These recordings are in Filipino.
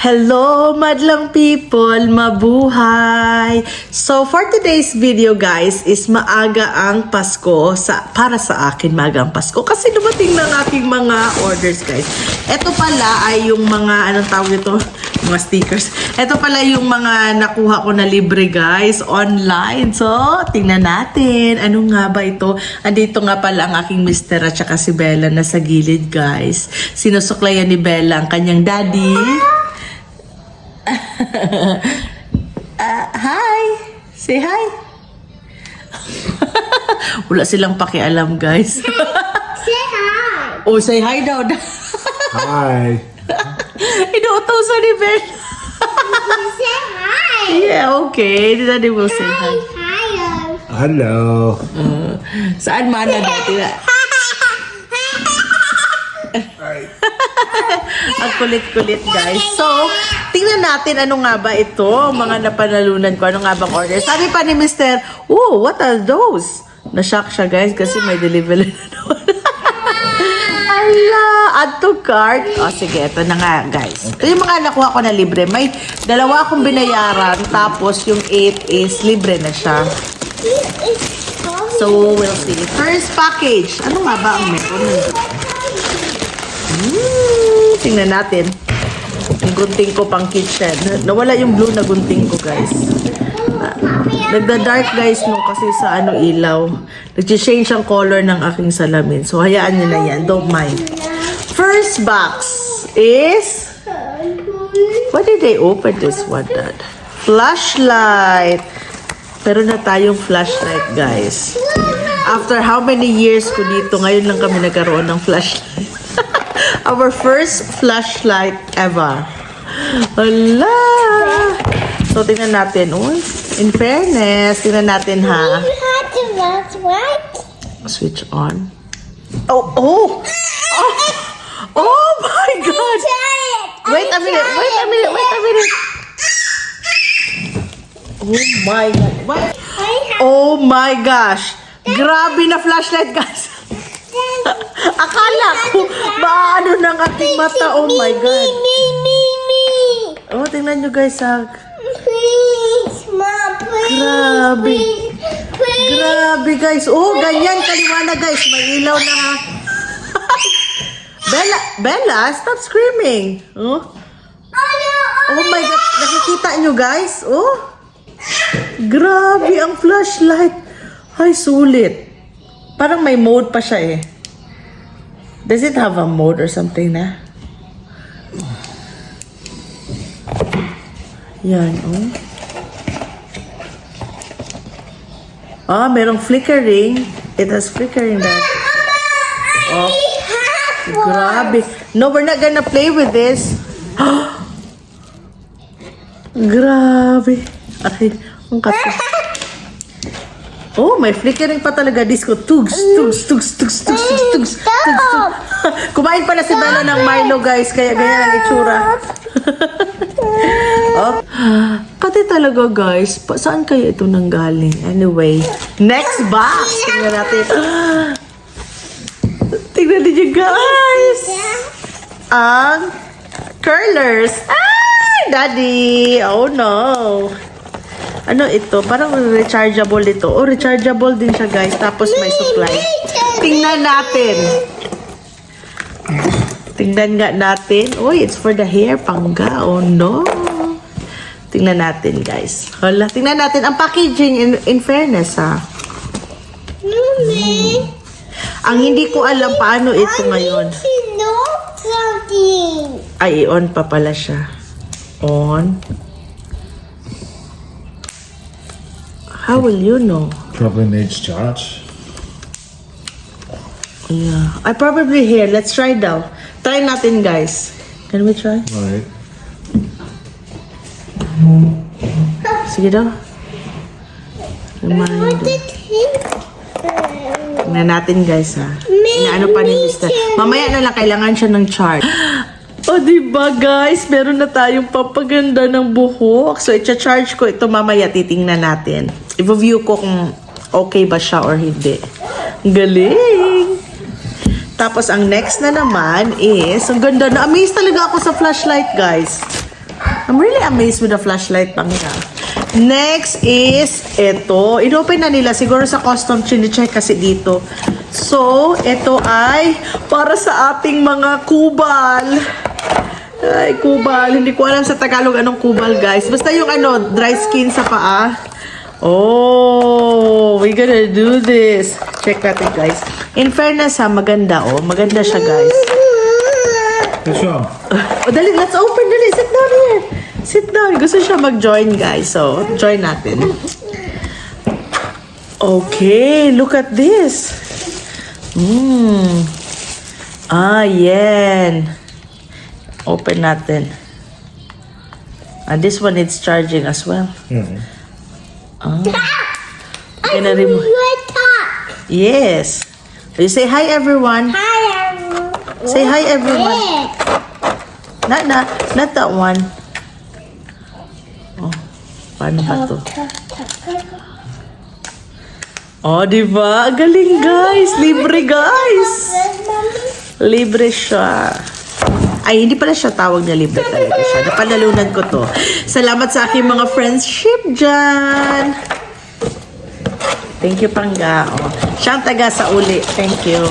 Hello, madlang people! Mabuhay! So, for today's video, guys, is maaga ang Pasko. Para sa akin, maaga ang Pasko. Kasi dumating ng aking mga orders, guys. Ito pala ay yung mga, anong tawag ito? Mga stickers. Ito pala yung mga nakuha ko na libre, guys, online. So, tingnan natin. Ano nga ba ito? Andito nga pala ang aking mister at saka si Bella na sa gilid, guys. Sinusuklayan ni Bella ang kanyang daddy. Hi! Say hi! Wala silang pakialam, guys. Say hi! Oh, say hi daw. Hi. Inuutosan ni Ben. Say hi! Yeah, okay. Daddy will say hi. Hi! Hello. Saan mana dati na? Ang kulit-kulit, guys. So, tingnan natin ano nga ba ito, mga napanalunan ko. Ano nga bang order? Sabi pa ni Mr. Oh, what are those? Na-shock siya, guys, kasi may delivery na naman. Ala, add to cart. O, sige, ito na nga, guys. Ito yung mga nakuha ko na libre. May dalawa akong binayaran, tapos yung 8 is libre na siya. So, we'll see. First package. Ano nga ba ang meron? Tingnan natin. Yung gunting ko pang kitchen. Nawala yung blue na gunting ko, guys. Nagda-dark, guys, nung kasi sa ilaw. Nag-change ang color ng aking salamin. So, hayaan nyo na yan. Don't mind. First box is... Why did they open this one, Dad? Flashlight. Pero na tayong flashlight, guys. After how many years ko dito, ngayon lang kami nagkaroon ng flashlight. Our first flashlight ever. Hala! So, tingnan natin. Oh, in fairness, tingnan natin, ha? You had to watch what? Switch on. Oh! Oh! Oh, oh my God! Wait a minute! Wait a minute! Wait a minute! Oh my God! What? Oh my gosh! Grabe na flashlight, guys! Akala ko, maano ng ating mata. Oh my God. Me. Oh, tingnan nyo, guys, ha. Please, Mom, please. Grabe. Please. Grabe, guys. Oh, ganyan kaliwanag, guys. May ilaw na, ha. Bella, stop screaming. Oh. Oh my God. Nakikita nyo, guys? Oh. Grabe ang flashlight. Ay, sulit. Parang may mode pa siya, eh. Does it have a mode or something na? Yan, oh. Ah, merong flickering. It has flickering that. Oh, grabe. No, we're not gonna play with this. Grabe. Ay, ang kasi. Oh, may flickering pa talaga. Disco. Tugs. Kumain pala si Bella ng Milo, guys. Kaya ganyan ang itsura. Oh. Pati talaga, guys. Saan kaya ito nanggaling? Anyway. Next box. Tingnan natin. Tingnan niyo, guys. Ang curlers. Ay, Daddy. Oh, no. Ano ito? Parang rechargeable ito. Oh, rechargeable din siya, guys. Tapos may supply. Tingnan natin. Tingnan nga natin. Uy, it's for the hair, pangga. Oh, no. Tingnan natin, guys. Hala, tingnan natin. Ang packaging, in fairness, ha. Mommy. Ang hindi ko alam paano ito ngayon. You know something. Ay, on pa pala siya. On. How will you know? Probably needs charge. Yeah. I probably here. Let's try daw. Try natin, guys. Can we try? Right. Sige daw. Reminder. Tingnan natin, guys, ha. Inaano pa ni Mr. Mamaya na lang, kailangan siya ng charge. O, diba, guys? Meron na tayong papaganda ng buhok. So, i-charge ko ito mamaya. Titingnan natin. I-view ko kung okay ba siya or hindi. Galing! Tapos, ang next na naman is, ang ganda na. Amaze talaga ako sa flashlight, guys. I'm really amazed with the flashlight pang nga. Next is ito. Inopen na nila. Siguro sa custom chine-check kasi dito. So, ito ay para sa ating mga kubal. Ay, kubal. Hindi ko alam sa Tagalog anong kubal, guys. Basta yung dry skin sa paa. Oh, we're gonna do this. Check natin, guys. In fairness, maganda, oh. Maganda siya, guys. What's wrong? Oh, dali, let's open. Dali, sit down here. Sit down. Gusto siya mag-join, guys. So, join natin. Okay, look at this. Yan. Open natin. And this one needs charging as well. Gonna remove. Yes. You say hi, everyone. Hi, everyone. Say hi, everyone. Not that one. Oh, paano ba to? Oh, diba? Galing, guys. Libre, guys. Libre siya. Ay, hindi pala siya tawag na libre talaga siya. Napanalunan ko to. Salamat sa aking mga friendship dyan. Thank you, Pangga. Oh. Siya ang taga sa uli. Thank you.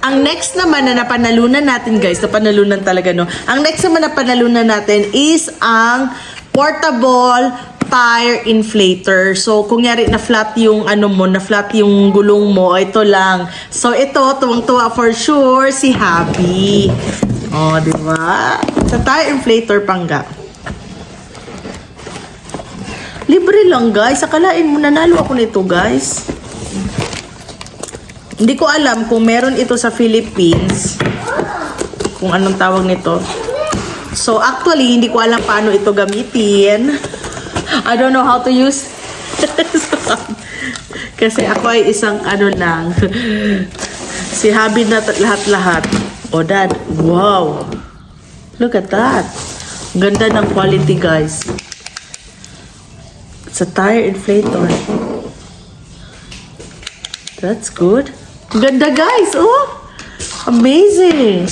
Ang next naman na napanalunan natin, guys, napanalunan talaga, no? Ang next naman na napanalunan natin is ang portable tire inflator. So, kung yari na flat yung na flat yung gulong mo, ito lang. So, ito, tuwang-tuwa for sure, si Happy. Oh, di ba? Sa tire inflator, Pangga. Libre lang, guys. Akalain mo, nanalo ako nito, guys. Hindi ko alam kung meron ito sa Philippines. Kung anong tawag nito. So, actually, hindi ko alam paano ito gamitin. I don't know how to use kasi ako ay isang lang. Si Habi na lahat-lahat. Oh, Dad. Wow. Look at that. Ganda ng quality, guys. It's a tire inflator. That's good. Ganda, guys. Oh. Amazing.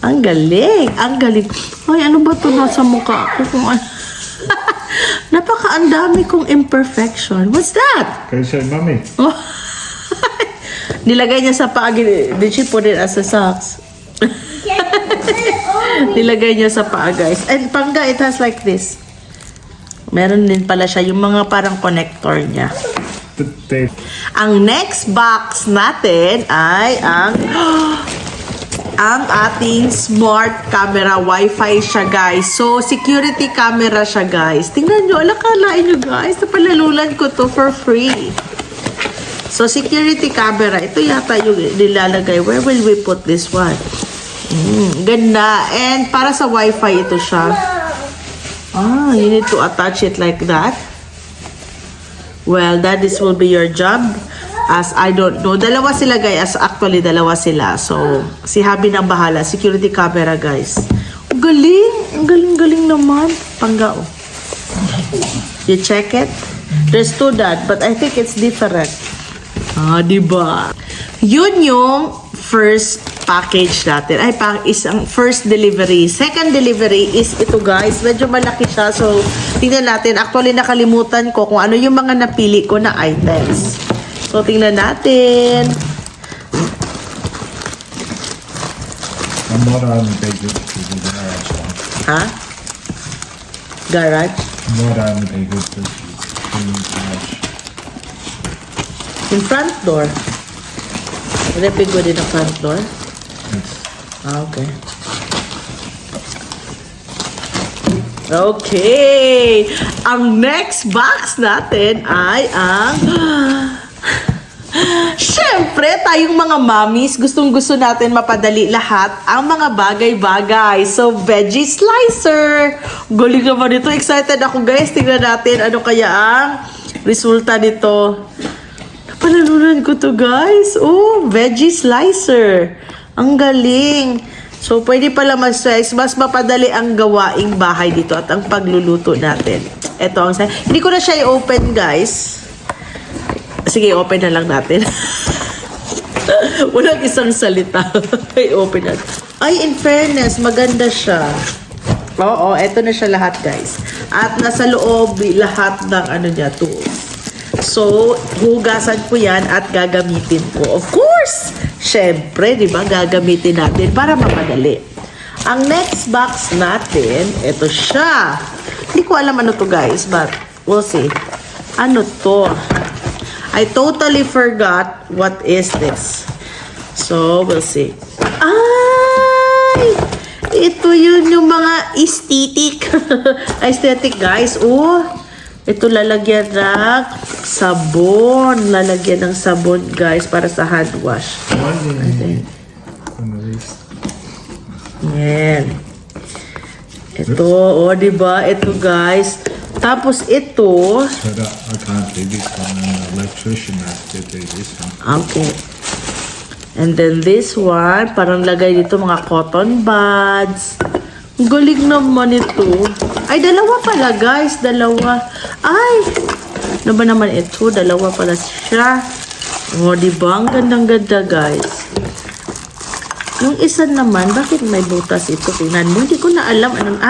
Ang galing. Ang galing. Ay, ano ba ito nasa mukha ko? Ang dami kong imperfection. What's that? Can you say mommy? Oh. Nilagay niya sa paa. Did she put it as a socks? Nilagay niya sa paa, guys. And Pangga, it has like this. Meron din pala siya. Yung mga parang connector niya. Ang next box natin ay ang ating smart camera. Wi-Fi siya, guys. So, security camera siya, guys. Tingnan nyo. Alakalain nyo, guys. Napalalulan ko to for free. So, security camera. Ito yata yung nilalagay. Where will we put this one? Ganda. And para sa Wi-Fi ito siya. You need to attach it like that. Well, this will be your job. As I don't know. Dalawa sila, guys. Actually, dalawa sila. So, si Habi nang bahala. Security camera, guys. Galing. Ang galing-galing naman. Pangga, oh. You check it? There's two, Dad. But I think it's different. Diba? Yun yung first package natin. Isang first delivery. Second delivery is ito, guys. Medyo malaki siya. So, tingnan natin. Actually, nakalimutan ko kung ano yung mga napili ko na items. So, tingnan natin. I'm not on the big good to the garage one. Ha? Garage? I'm not on the big good to the garage. Yung front door. Repig ko din ang front door? Yes. Okay. Okay! Ang next box natin ay ang... Siyempre, tayong mga mommies, gustong-gusto natin mapadali lahat ang mga bagay-bagay. So, veggie slicer. Galing naman ito. Excited ako, guys. Tingnan natin ano kaya ang resulta nito. Napalalunan ko to, guys. Oh, veggie slicer. Ang galing. So, pwede pala mag-slice. Mas mapadali ang gawaing bahay dito at ang pagluluto natin. Ito ang hindi ko na siya i-open, guys. Sige, open na lang natin. Walang isang salita. I-open natin. Ay, in fairness, maganda siya. Oo, eto na siya lahat, guys. At nasa loob lahat ng ano niya, tools. So, hugasan ko yan at gagamitin ko. Of course! Syempre, di ba, gagamitin natin para mapadali. Ang next box natin, ito siya. Hindi ko alam ano to, guys, but we'll see. Ano to? I totally forgot what is this. So, we'll see. Ay! Ito yun yung mga aesthetic. Aesthetic, guys. Oh, ito lalagyan ng sabon. Lalagyan ng sabon, guys, para sa hand wash. Yan. Ito, oh, diba? Ito, guys. Tapos ito. So that I can't do this one. An electrician has to do this one. Okay. And then this one, parang lagay dito mga cotton buds. Ang galing naman ito. Ay, dalawa pala, guys. Dalawa. Ay! Ano ba naman ito? Dalawa pala siya. O, diba? Ang gandang-ganda, guys. Yung isa naman, bakit may butas ito? Tingnan mo. Hindi ko na alam anong...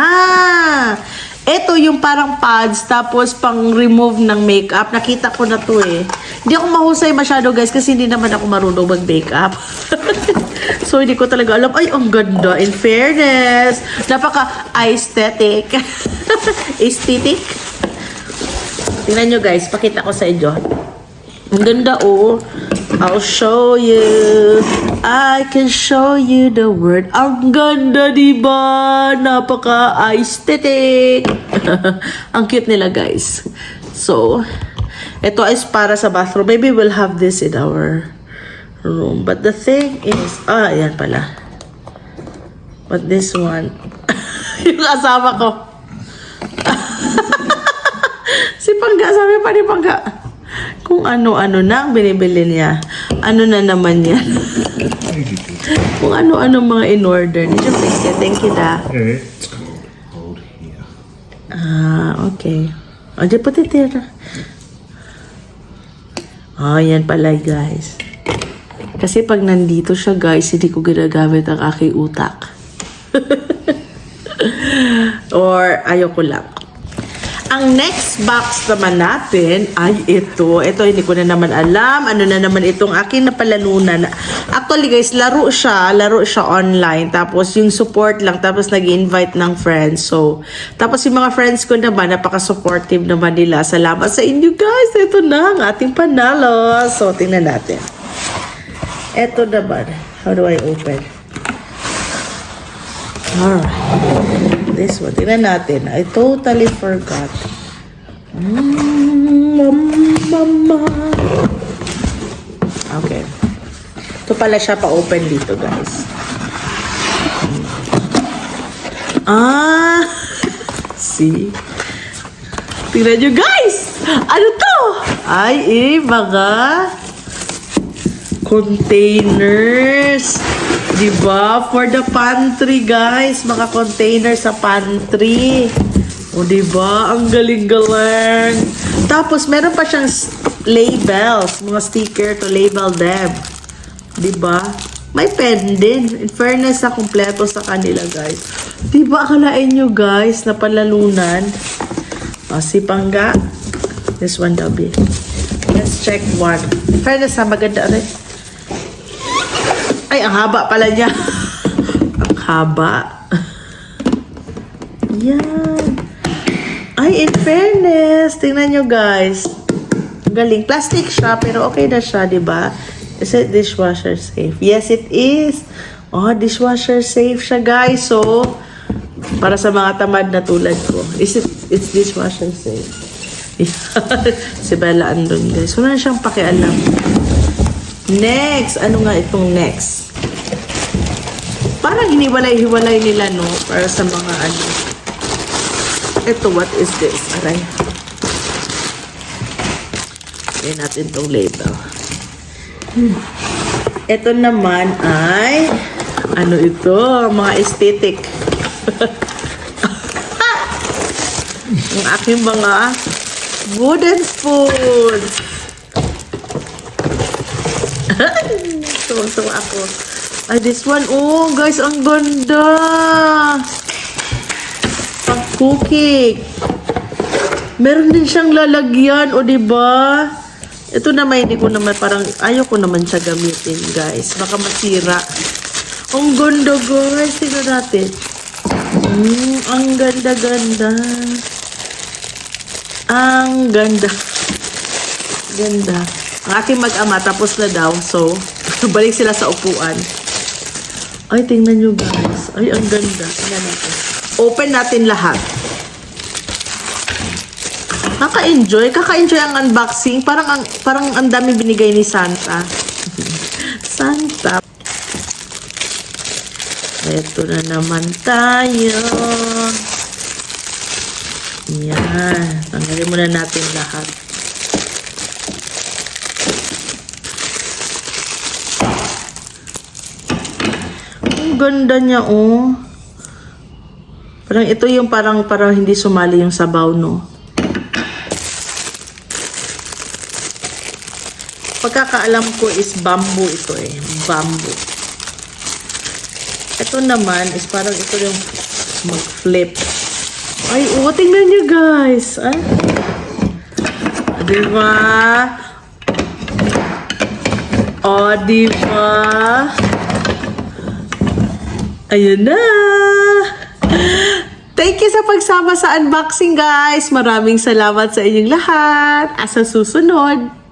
Ito yung parang pads, tapos pang remove ng makeup. Nakita ko na to eh. Hindi ako mahusay masyado, guys, kasi hindi naman ako marunong mag-makeup. So, hindi ko talaga alam. Ay, ang ganda. In fairness. Napaka-aesthetic. Aesthetic. Tingnan nyo, guys. Pakita ko sa inyo. Ang ganda, oh. I'll show you. I can show you the word. Ang ganda, diba? Napaka-aesthetic. Ang cute nila, guys. So, ito is para sa bathroom. Maybe we'll have this in our room. But the thing is, ayan pala. But this one, yung asawa ko. Si Pangga, sabi pa ni Pangga. Kung ano-ano na ang binibili niya. Ano na naman yan? Kung ano-ano mga in-order niya. Thank you, da. Yeah, it's cold here. Okay. O, di pati tira. Yan pala, guys. Kasi pag nandito siya, guys, hindi ko ginagamit ang aking utak. Or, ayoko lang. Ang next box naman natin ay ito. Ito, hindi ko na naman alam. Ano na naman itong aking napalanunan. Actually, guys, laro siya. Laro siya online. Tapos, yung support lang. Tapos, nag-invite ng friends. So, tapos yung mga friends ko naman, napaka-supportive naman nila. Salamat sa inyo, guys. Ito na ang ating panalo. So, tingnan natin. Ito naman. How do I open? Alright. This one. Tingnan natin. I totally forgot. Mama. Okay. Ito pala siya pa-open dito, guys. See? Tingnan nyo, guys! Ano to? Ay, mga containers. Diba? For the pantry, guys. Mga containers sa pantry. O, diba? Ang galing-galing. Tapos, meron pa siyang labels. Mga sticker to label them. Diba? May pen din. In fairness, na kumpleto sa kanila, guys. Diba? Akalain nyo, guys, na palalunan. O, si Pangga. This one daw, be. Let's check one. In fairness, na maganda rin. Ay, ang haba pala niya. Ang haba. Yan. Ay, in fairness. Tingnan nyo, guys. Galing. Plastic siya, pero okay na siya, diba? Is it dishwasher safe? Yes, it is. Oh, dishwasher safe siya, guys. So, para sa mga tamad na tulad ko. It's dishwasher safe. Si Bella andun, guys. Wala na siyang pakialam. Next. Ano nga itong next? Parang hiniwalay-hiwalay nila, no? Para sa mga ano. Ito, what is this? Aray. Ayan natin itong label. Ito naman ay ano ito? Mga aesthetic. Ang aking mga wooden spoon. Tuwang-tuwa ako. Ay, this one. Oh, guys, ang ganda. cookie. Meron din siyang lalagyan, o diba? Ito naman, hindi ko naman, parang ayaw ko naman siya gamitin, guys. Baka masira. Ang ganda, guys. Tingnan natin. Ang ganda-ganda. Ang ganda. Ganda. Ang aking mag-ama, tapos na daw. So, balik sila sa upuan. Ay, tingnan nyo, guys. Ay, ang ganda. Tingnan natin. Open natin lahat. Kaka-enjoy ang unboxing. Parang ang dami binigay ni Santa. Santa. Ito na naman tayo. Yan. Tanggalin muna natin lahat. Ang ganda niya, oh. Parang ito yung parang hindi sumali yung sabaw, no? Pagkakaalam ko is bamboo ito eh. Bamboo. Ito naman is parang ito yung mag-flip. Ay, tingnan nyo guys. Ah? Diba? Diba? Ayun na. Thank you sa pagsama sa unboxing guys. Maraming salamat sa inyong lahat. Asa susunod.